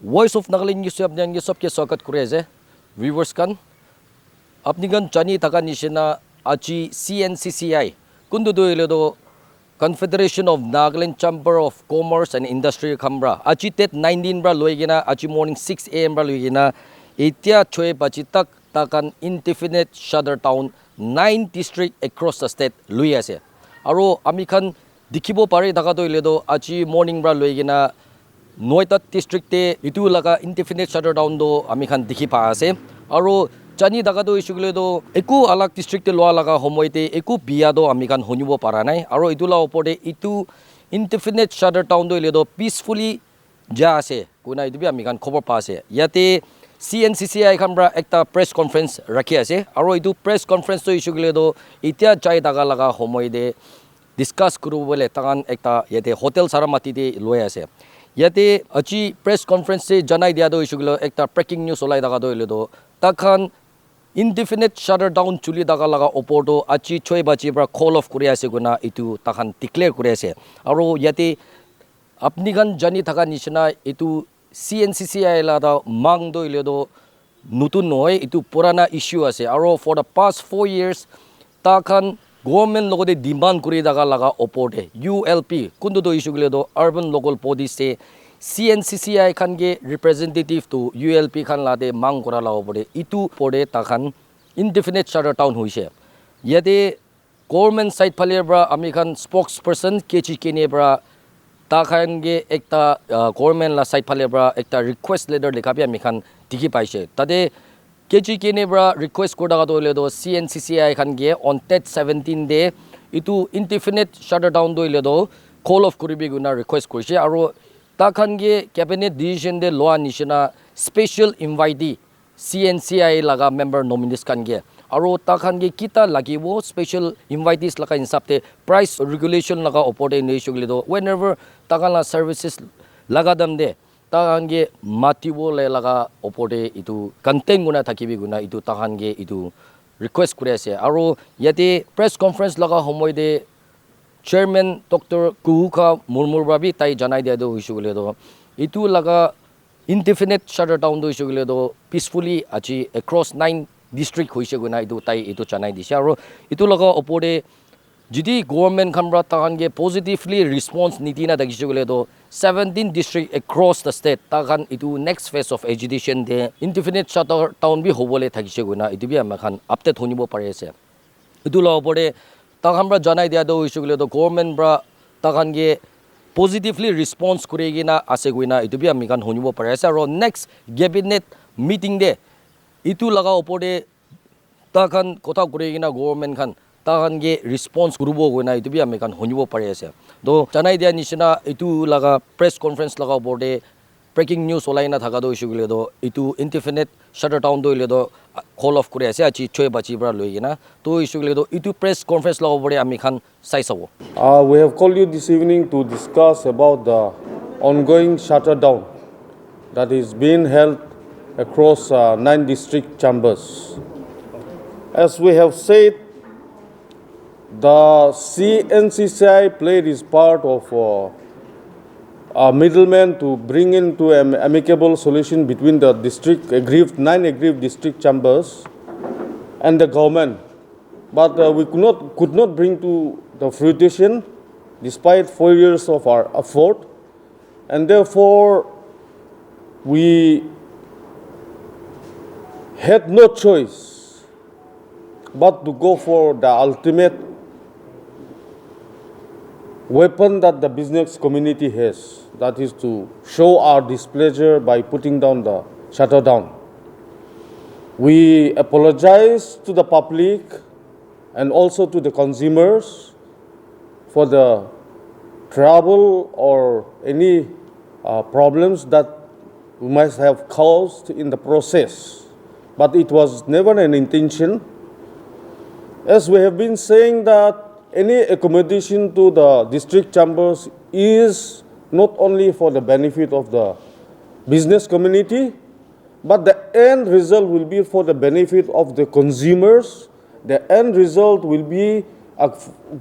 Voice of Nagaland news apni ang yusop ke swagat kuri ase viewers kan apni gan chani taka nishina achi CNCCI kundu do ile do Confederation of Nagaland Chamber of Commerce and Industry Khambra achi tet 19 bra loigina achi morning 6 am bra loigina etia choi bachi tak takan indefinite shutdown 9 district across the state lui ase aro ami khan dikhibo pare daga do ile do achi morning bra loigina Noita district te itu laga indefinite shutdown do ami khan dikhi pa ase aro chani daga do issue do eku alag district te loa laga homoite eku bia do ami khan honibo para nai aro itu la opode itu indefinite shutdown do ile do peacefully ja ase kuna itu bi ami khan khobor pa ase yate CNCCI khamra ekta press conference rakhi ase aro itu press conference to issue do itia chai daga laga homoide discuss kuru bole takan ekta yate hotel saramati de loi ase yate achi press conference se janai dia do isuglo ekta breaking news olai daga do ile do takhan indefinite shutdown chuli daga laga opordo achi choi bachi bra call off kuri ase guna itu takhan declare kuri ase aro yate apni gan jani thaka nishina itu CNCCI la da mang do ile do nutun noi itu purana issue ase aro for the past 4 years takhan government logode demand kuri daga laga oporde ULP kundu do issue gile do urban local body se CNCCI khan ge representative to ULP khan la de mang kora la oporde itu pode ta khan indefinite shutdown hoise yade government side phale bra ami khan spokesperson Cncci kene bra ta khan ge ekta government la side phale bra ekta request letter lekha bi ami khan dikhi paise tade Cncci kene bra request koda do le do CNCCI khan ge on tet 17 day itu indefinite shutdown do le do call off kuribi guna request korise aro ta khan ge cabinet decision de law nishina special invitee CNCI laga member nominees khan ge aro ta khan ge kita lagibo special invitees laga insapte price regulation laga opode ne shugli do whenever ta khan la services laga dam de tahange matibo le laga opode itu content guna thakibi guna itu tahange itu request kuri ase aro yate press conference laga homoide chairman Dr. Kuhuka Murmur babi tai janai dia do issue le do itu laga indefinite shutdown do issue le do peacefully achi across 9 district hoise guna itu tai itu janai dise aro itu laga opode jidi government khamra tahange positively response nitina dagisugule do 17 district across the state takan itu next phase of agitation de indefinite shutdown bi hobole thagiseguna itu bi amakhan update honibo pare ase itu la opore takhamra janai dia do isugule do government bra takan ge positively response kuregina aseguina itu bi amikhan honibo pare ase aro next cabinet meeting de itu laga opore takan kotha kuregina government khan tahange response kurubo gona itu bi amikhan honibo pare ase do janai dia nishina itu laga press conference laga borde breaking news olaina thaga do isugile do itu indefinite shutdown do ile do call off kuri ase achi choi bachi bra loigina to isugile do itu press conference laga borde amikhan sai sabo we have called you this evening to discuss about the ongoing shutdown that is being held across 9 district chambers. As we have said, the CNCCI played its part of a middleman to bring into an amicable solution between the 9 aggrieved district chambers and the government. But we could not bring to the fruition despite 4 years of our effort, and therefore we had no choice but to go for the ultimate weapon that the business community has, that is to show our displeasure by putting down the shutdown. We apologize to the public and also to the consumers for the trouble or any problems that we might have caused in the process. But it was never an intention. As we have been saying that any accommodation to the district chambers is not only for the benefit of the business community, but the end result will be for the benefit of the consumers. The end result will be a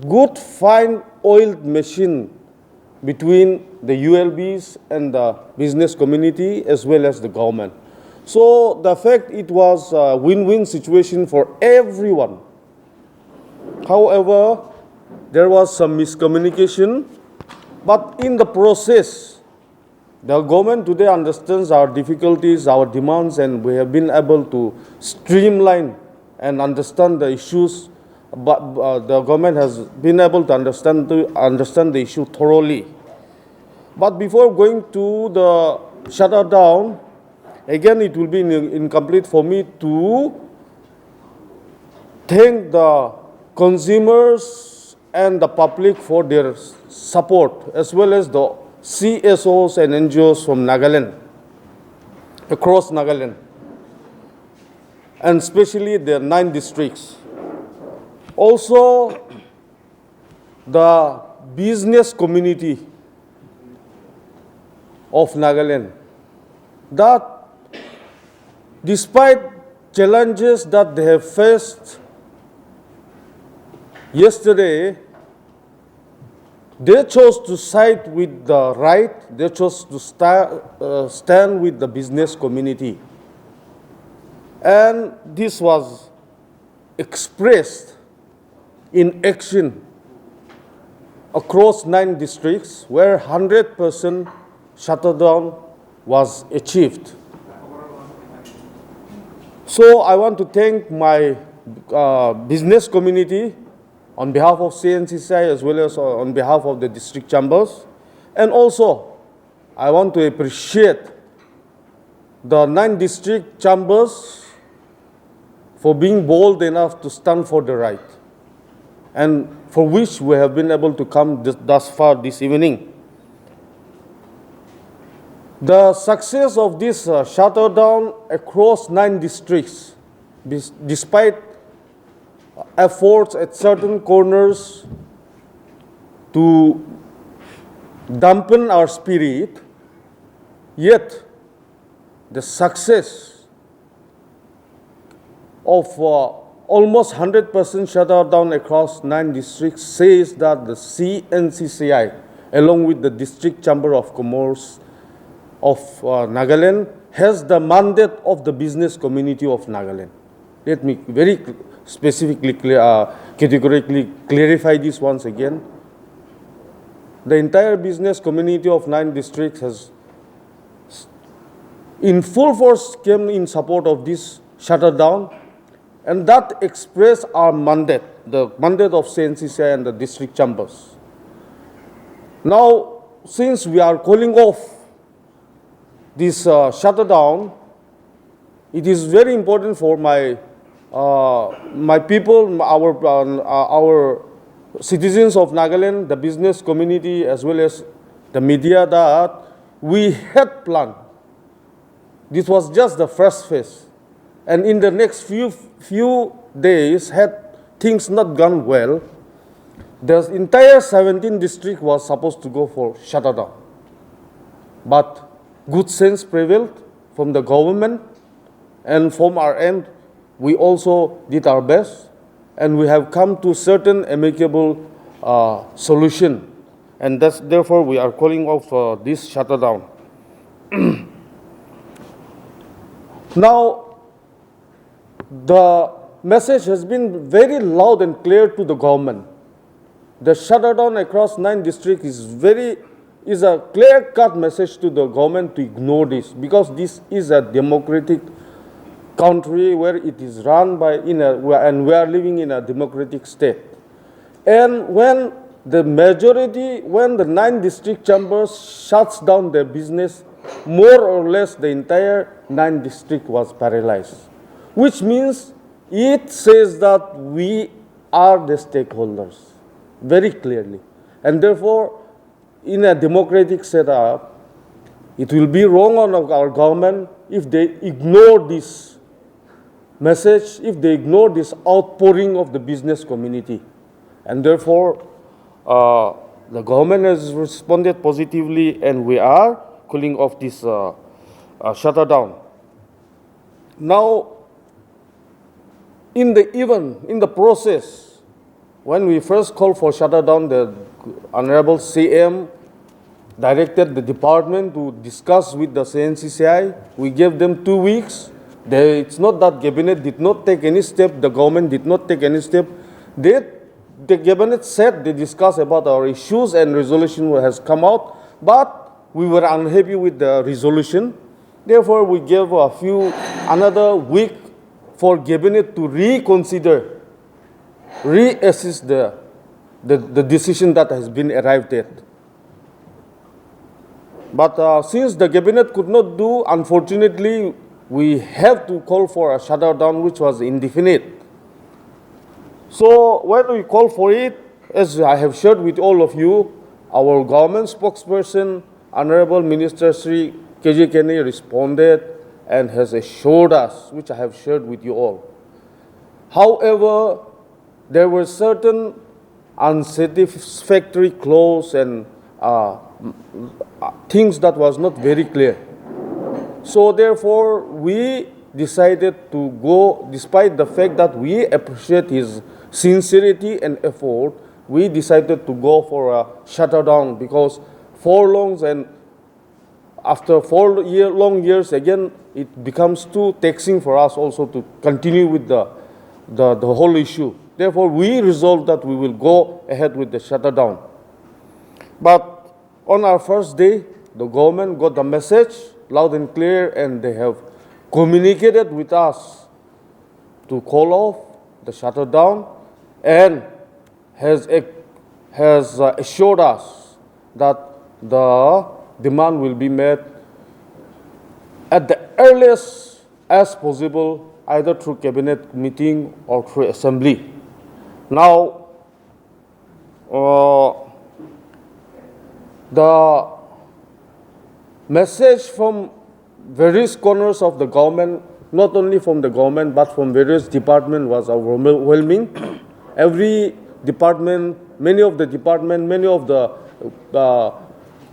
good, fine oiled machine between the ULBs and the business community as well as the government. So the fact it was a win-win situation for everyone. However, there was some miscommunication, but in the process, the government today understands our difficulties, our demands, and we have been able to streamline and understand the issues. But the government has been able to understand the issue thoroughly. But before going to the shutdown, again, it will be incomplete for me to thank the consumers and the public for their support, as well as the CSOs and NGOs from Nagaland, across Nagaland, and especially the 9 districts. Also, the business community of Nagaland, that despite challenges that they have faced yesterday, they chose to side with the right, they chose to stand with the business community. And this was expressed in action across 9 districts where 100% shutdown was achieved. So I want to thank my business community on behalf of Cncci as well as on behalf of the district chambers. And also, I want to appreciate the 9 district chambers for being bold enough to stand for the right, and for which we have been able to come thus far this evening. The success of this shutdown across 9 districts, despite efforts at certain corners to dampen our spirit, yet the success of almost 100% shutdown across 9 districts says that the Cncci, along with the District Chamber of Commerce of Nagaland, has the mandate of the business community of Nagaland. Let me very specifically, categorically clarify this once again. The entire business community of 9 districts has, in full force, came in support of this shutdown, and that expressed our mandate, the mandate of Cncci and the district chambers. Now, since we are calling off this shutdown, it is very important for my people, our citizens of Nagaland, the business community, as well as the media, that we had planned. This was just the first phase. And in the next few days, had things not gone well, the entire 17 district was supposed to go for shutdown. But good sense prevailed from the government, and from our end, we also did our best, and we have come to certain amicable solution, and that's therefore we are calling off this shutdown. Now, the message has been very loud and clear to the government. The shutdown across 9 districts is a clear-cut message to the government to ignore this, because this is a democratic country where it is run by, and we are living in a democratic state. And when the 9 district chambers shuts down their business, more or less the entire 9 district was paralyzed, which means it says that we are the stakeholders, very clearly. And therefore, in a democratic setup, it will be wrong on our government if they ignore this message, if they ignore this outpouring of the business community. And therefore, the government has responded positively, and we are calling off this shutdown. Now, in the process, when we first called for shutdown, the Honorable CM directed the department to discuss with the CNCCI. We gave them 2 weeks. It's not that cabinet did not take any step, the government did not take any step. The cabinet said they discussed about our issues and resolution has come out, but we were unhappy with the resolution. Therefore, we gave another week for cabinet to reconsider, reassess the decision that has been arrived at. But since the cabinet could not do, unfortunately, we have to call for a shutdown, which was indefinite. So when we call for it, as I have shared with all of you, our government spokesperson, Honorable Minister Sri Cncci responded and has assured us, which I have shared with you all. However, there were certain unsatisfactory clauses and things that was not very clear. So therefore, we decided to go, despite the fact that we appreciate his sincerity and effort, we decided to go for a shutdown because after 4 long years, again, it becomes too taxing for us also to continue with the whole issue. Therefore, we resolved that we will go ahead with the shutdown. But on our first day, the government got the message loud and clear, and they have communicated with us to call off the shutdown and has assured us that the demand will be met at the earliest as possible, either through cabinet meeting or through assembly. Now, the message from various corners of the government, not only from the government but from various departments, was overwhelming. Every department, many of the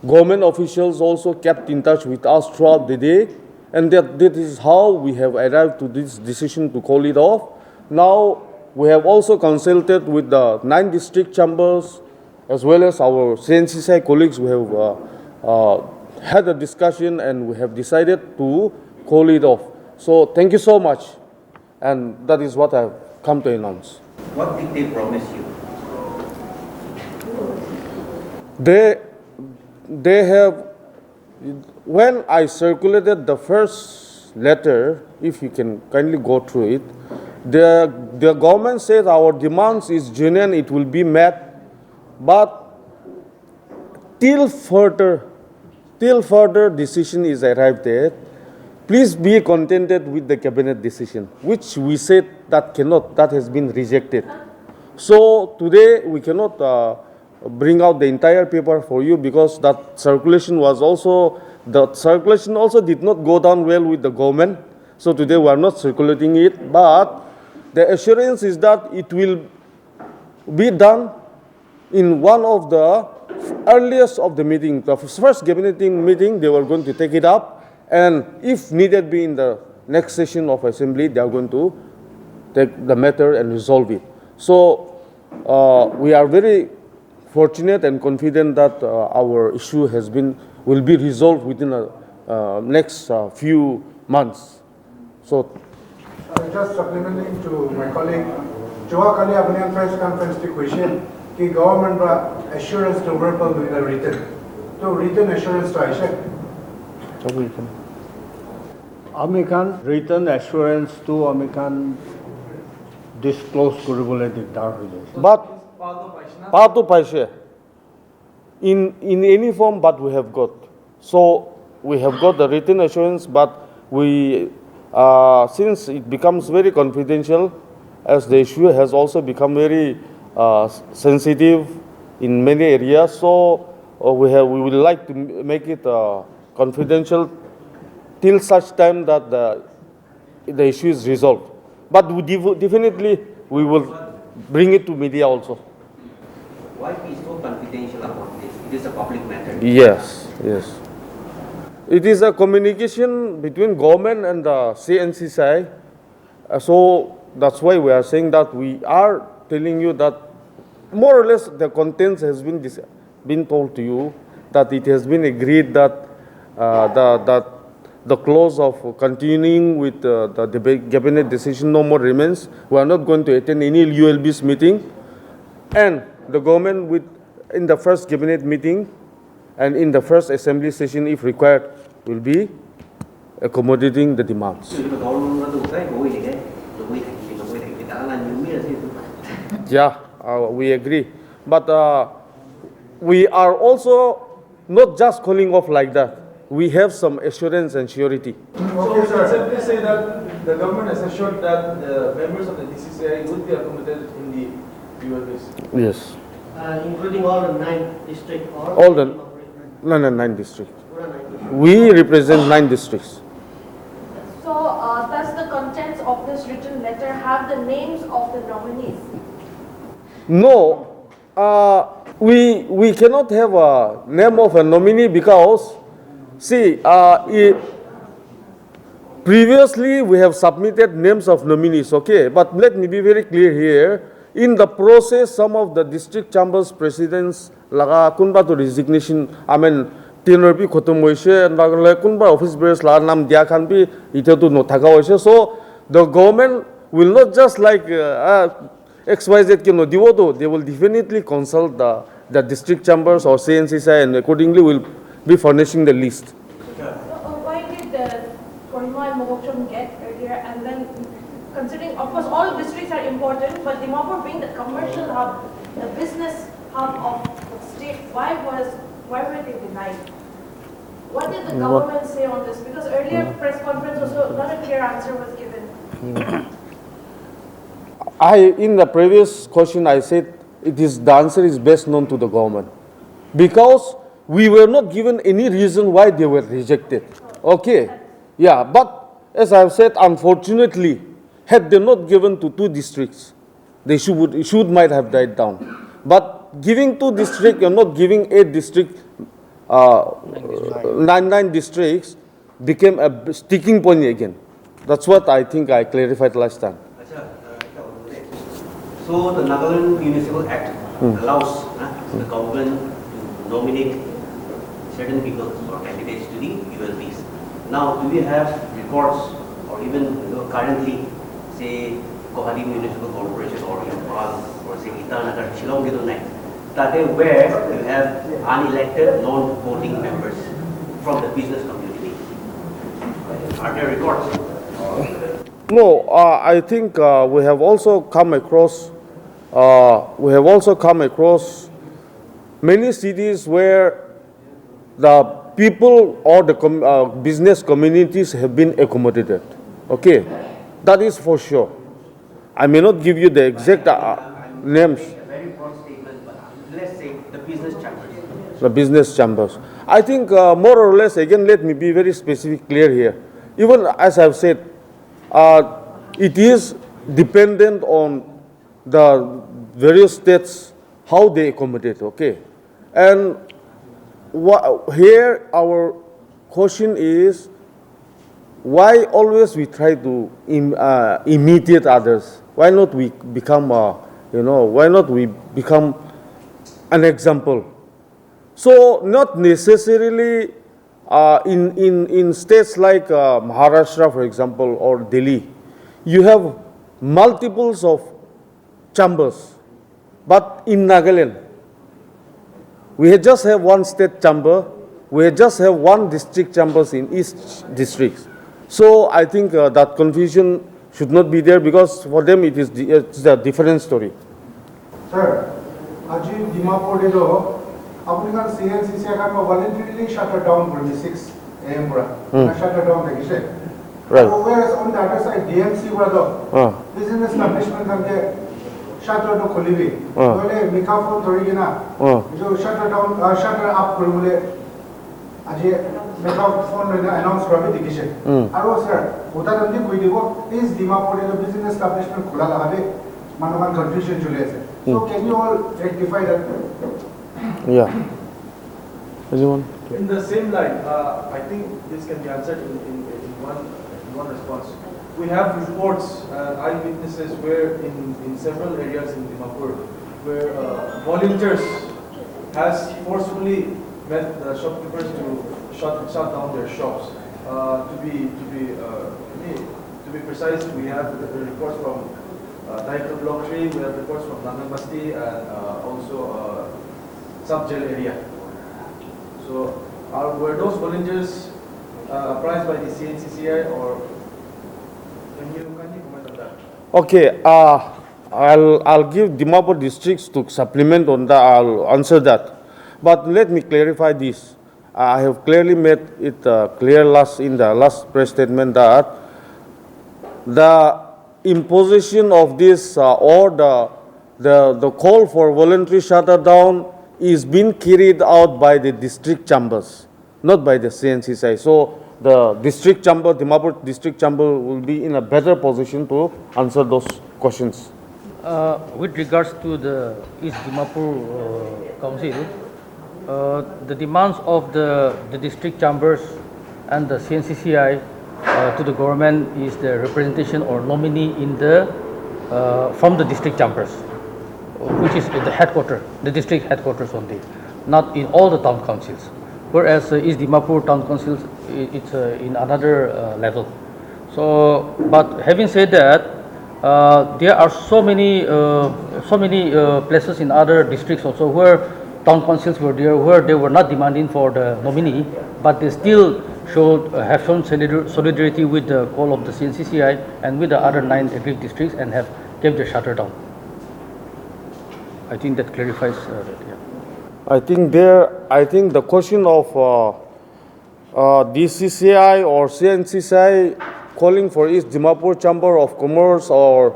government officials also kept in touch with us throughout the day, and that is how we have arrived to this decision to call it off. Now, we have also consulted with the 9 district chambers as well as our Cncci colleagues. We have had a discussion and we have decided to call it off. So thank you so much, and that is what I have come to announce. What did they promise you? They have, when I circulated the first letter, if you can kindly go through it, the government says our demands is genuine, it will be met, but till further decision is arrived at, please be contented with the cabinet decision, which we said that has been rejected. So today we cannot bring out the entire paper for you because that circulation also did not go down well with the government. So today we are not circulating it, but the assurance is that it will be done in one of the earliest of the meeting. The first cabinet meeting, they were going to take it up, and if needed be in the next session of assembly, they are going to take the matter and resolve it. So we are very fortunate and confident that our issue will be resolved within the next few months. So, just supplementing to my colleague, Joa Kali Abnian press conference to question कि government का assurance to verbal with a written assurance to Aisha. American written assurance to American disclose kuribole dikdar hoye jayse. But Patu Paishe, in any form, but we have got. So we have got the written assurance, but we, since it becomes very confidential, as the issue has also become very sensitive in many areas, so we would like to make it confidential till such time that the issue is resolved. But definitely we will bring it to media also. Why be so confidential about this? It is a public matter. Yes. It is a communication between government and the Cncci. So that's why we are saying that we are telling you that more or less the contents has been told to you, that it has been agreed that the clause of continuing with the cabinet decision no more remains. We are not going to attend any ULB's meeting, and the government in the first cabinet meeting and in the first assembly session, if required, will be accommodating the demands. Yeah, we agree. But we are also not just calling off like that. We have some assurance and surety. Okay, sir. Simply say that the government has assured that the members of the DCCI would be accommodated in the ULBs. Yes. Including all the 9 districts? All the 9 districts. We represent 9 districts. So, does the contents of this written letter have the names of the nominees? No, we cannot have a name of a nominee because, see, previously we have submitted names of nominees, okay? But let me be very clear here. In the process, some of the district chambers presidents laga kunba to resignation, I mean, tenure bi khotom hoise, nagale kunba office bearers laga nam dia khan bi ite to no thaka hoise. So the government will not just like XYZ ke no diwo to, they will definitely consult the district chambers or CNCCI and accordingly will be furnishing the list. So, why did the Kohima and Mohokcham get earlier, and then considering, of course, all districts are important, but Dimapur being the commercial hub, the business hub of the state, why were they denied? What did the government say on this? Because earlier press conference also not a clear answer was given. In the previous question, I said the answer is best known to the government because we were not given any reason why they were rejected. Okay, yeah, but as I have said, unfortunately, had they not given to 2 districts, they should might have died down. But giving 2 districts, you're not giving 8 districts, 9 districts became a sticking point again. That's what I think I clarified last time. So the Nagaland Municipal Act allows the government to nominate certain people or candidates to the ULBs. Now, do we have records or even currently, say, Kohali Municipal Corporation or Yampan or say Itanagar, Shillong Gidunai, that where you have unelected non-voting members from the business community? Are there records? No, I think we have also come across many cities where the people or the business communities have been accommodated. Okay, that is for sure. I may not give you the exact names. A very broad statement, but let's say the business chambers. The business chambers. I think more or less, again, let me be very specific, clear here. Even as I've said, it is dependent on the various states how they accommodate, okay? And here our question is, why always we try to imitate others? Why not we become, why not we become an example? So not necessarily in states like Maharashtra, for example, or Delhi, you have multiples of chambers. But in Nagaland, we just have 1 state chamber, we just have 1 district chambers in each district. So I think that confusion should not be there because for them it's a different story. Sir, Aji Dimapur dedo, apni CNCCI kan voluntarily shut down for 6 AM shut down dekise. Right. Whereas on the other side, DMC brother, business establishment kan ke shutter to kholibi. Tole mikafon thori gina, jo shutter down, shutter up kuribule. Aji mikafon announce kurabi dekise. Aro sir, udaharon di koi dibo, is Dimapur dedo business establishment khula lahabe, manokan confusion chole ase. So can you all rectify that? Yeah. Anyone? In the same line, I think this can be answered in one response. We have reports and eyewitnesses where in several areas in Dimapur, where volunteers has forcefully met the shopkeepers to shut down their shops. To be precise, we have the reports from Title Block 3, we have reports from Nagaland and also sub-jail area. So were those volunteers apprised by the CNCCI, or can you comment on that? Okay, I'll give Dimapur districts to supplement on that. I'll answer that. But let me clarify this. I have clearly made it clear in the last press statement that the imposition of this or the call for voluntary shutdown is being carried out by the district chambers, not by the CNCCI. So the district chamber, Dimapur district chamber, will be in a better position to answer those questions. With regards to the East Dimapur Council, the demands of the district chambers and the CNCCI to the government is the representation or nominee in from the district chambers, which is at the district headquarters only, not in all the town councils. Whereas East Dimapur town council, it's in another level. So, but having said that, there are so many places in other districts also where town councils were there, where they were not demanding for the nominee, but they still have shown solidarity with the call of the CNCCI and with the other 9 aggrieved districts and have kept the shutter down. I think that clarifies that. Yeah. I think the question of DCCI or CNCCI calling for East Dimapur Chamber of Commerce or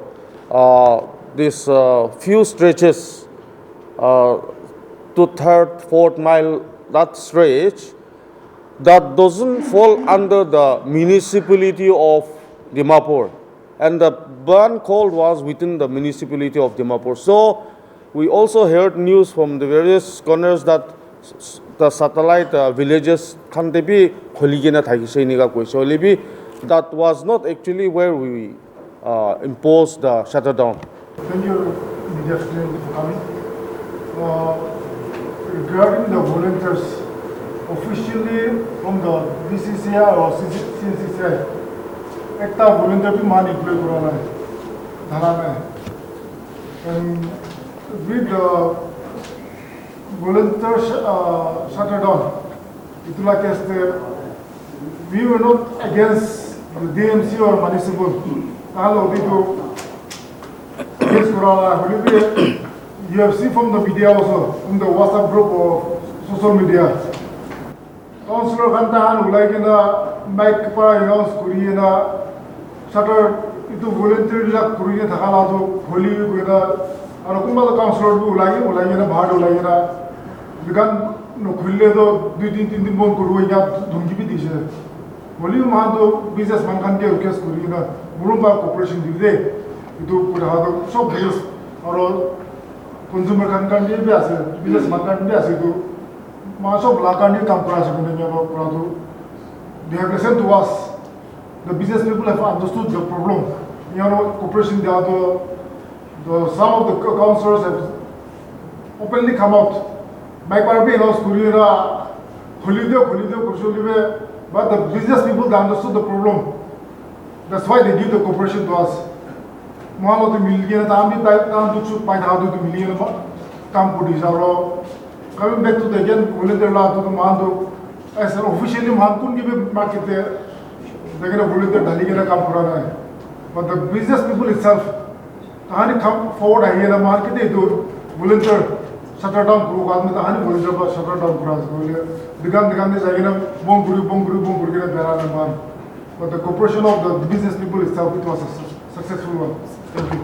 this few stretches to 3rd, 4th mile, that stretch, that doesn't fall under the municipality of Dimapur. And the ban call was within the municipality of Dimapur. So we also heard news from the various corners that the satellite villages can be that was not actually where we imposed the shutdown. Thank you, Media Student, for coming. Regarding the volunteers, officially from the DCCI or CNCCI, एक volunteer भी मान employ कराना है, धारा में, and with the volunteer shutdown, itula case we were not against the DMC or municipal. Talo दितो case कराना है, you have seen from the media also, from the WhatsApp group or social media. Councillor Kantahan ulagina mic pa announce kuriena shutter itu volunteer la kuriena thakala to kholi goina aro kumba councillor bu ulagina bahar ulagina dukan no khulle do 2-3 din bon kurbo ya dhumki bi dise holi man to business man kan ke case kuriena murumba corporation divide itu pura hado sob business aro consumer kan bi ase business man kan bi ase to Masuk belakang ni kampuran sebenarnya produk. They have listened to us. The business people have understood the problem. You know, corporation they are some of the councillors have openly come out. My party announced Kuriera holiday, but the business people they understood the problem. That's why they give the corporation to us. Mohalo to million, tambi tam to shoot find how to million kam pudisaro. Coming back to the again, volunteer law to the Mando, as an officially Mankun give a market there, they're going to volunteer Daligana Kampurana. But the business people itself, Tahani come forward, I hear a market, they do volunteer, shutter down Kuru, Tahani volunteer, shutter down Kuras, began this again, Bonguru, but the cooperation of the business people itself, it was a successful one. Thank you.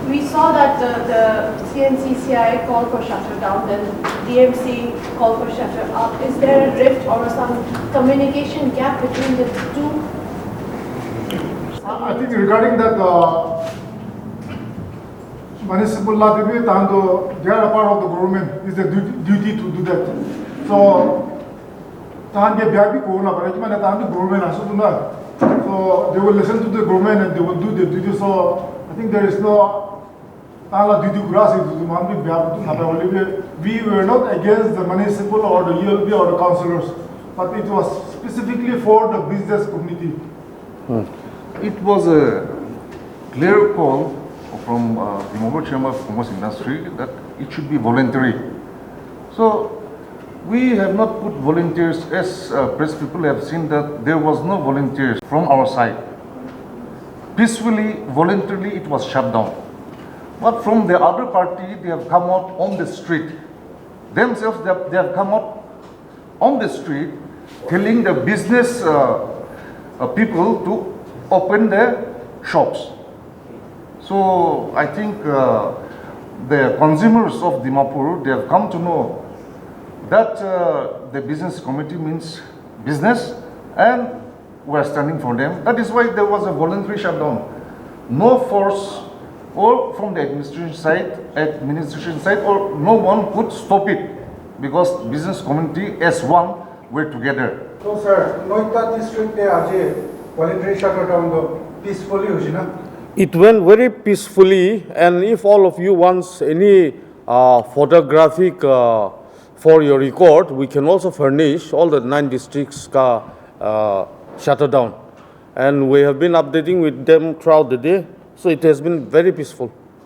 We saw that the CNCCI called for shutter down, then DMC called for shutter up. Is there a rift or some communication gap between the two? I think regarding that municipal law, they are a part of the government. It's the duty to do that. So, they will listen to the government and they will do the duty. So, I think there is no duty grass to we were not against the municipal or the ULB or the councillors, but it was specifically for the business community. It was a clear call from the Mobile Chamber of Commerce Industry that it should be voluntary. So we have not put volunteers, as press people have seen that there was no volunteers from our side. Peacefully, voluntarily, it was shut down. But from the other party, they have come out on the street. Themselves, they have come out on the street telling the business people to open their shops. So I think the consumers of Dimapur, they have come to know that the business committee means business and we are standing for them. That is why there was a voluntary shutdown. No force or from the administration side or no one could stop it because business community as one were together. So sir, Noita district they are voluntary shutdown peacefully, It went very peacefully, and if all of you wants any photographic for your record, we can also furnish all the 9 districts shut down. And we have been updating with them throughout the day, so it has been very peaceful.